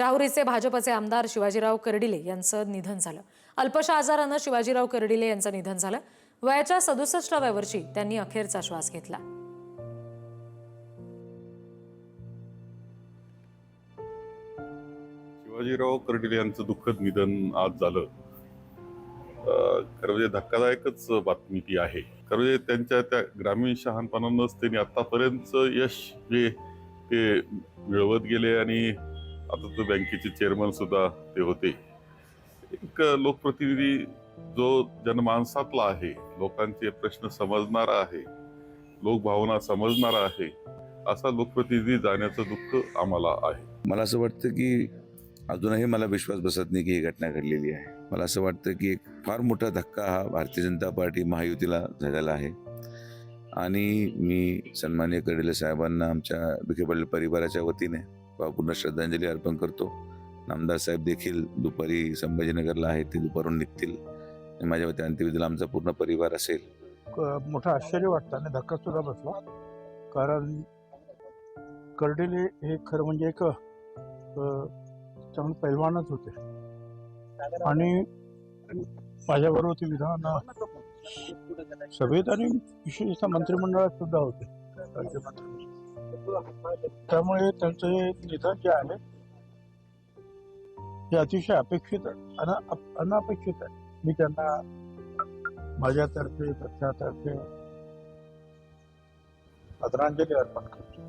राहुरीचे भाजपचे आमदार शिवाजीराव कर्डिले यांचं निधन झालं। अल्पशा आजारानं शिवाजीराव कर्डिले यांचं निधन झालं। वयाच्या 67व्या वर्षी त्यांनी अखेरचा श्वास घेतला। शिवाजीराव कर्डिले यांचं दुःखद निधन आज झालं। खरं म्हणजे धक्कादायकच बातमी ती आहे। खरं म्हणजे त्यांच्या त्या ग्रामीण शहाणपणानंच त्यांनी आतापर्यंत यश जे ते मिळवत गेले आणि आता तो बँकेचे चेअरमन सुद्धा ते होते। एक लोकप्रतिनिधी जो जनमानसातला आहे, लोकांचे प्रश्न समजणारा आहे, लोकभावना समजणारा आहे, असा लोकप्रतिनिधी जाण्याचं दुःख आम्हाला आहे। मला असं वाटतं की अजूनही मला विश्वास बसत नाही की ही घटना घडलेली आहे। मला असं वाटतं की एक फार मोठा धक्का हा भारतीय जनता पार्टी महायुतीला झालेला आहे आणि मी सन्माननीय कर्डिले साहेबांना आमच्या विखे पाटील परिवाराच्या वतीने भावपूर्ण श्रद्धांजली अर्पण करतो। नामदार साहेब देखील दुपारी संभाजीनगरला आहेत, ते दुपारून निघतील। माझ्या वतीने अंत्यविधीला आमचा पूर्ण परिवार असेल। मोठं आश्चर्य वाटतं आणि धक्का सुद्धा बसला, कारण कर्डिले हे खरं म्हणजे एक चांगले पैलवानच होते आणि माझ्याबरोबर ते विधान सभेत आणि विशेषतः मंत्रिमंडळात सुद्धा होते, राज्यमंत्री। त्यामुळे त्यांचं हे निधन जे आहे हे अतिशय अपेक्षित अनपेक्षित आहे। मी त्यांना माझ्यातर्फे पक्षातर्फे आदरांजली अर्पण करतो।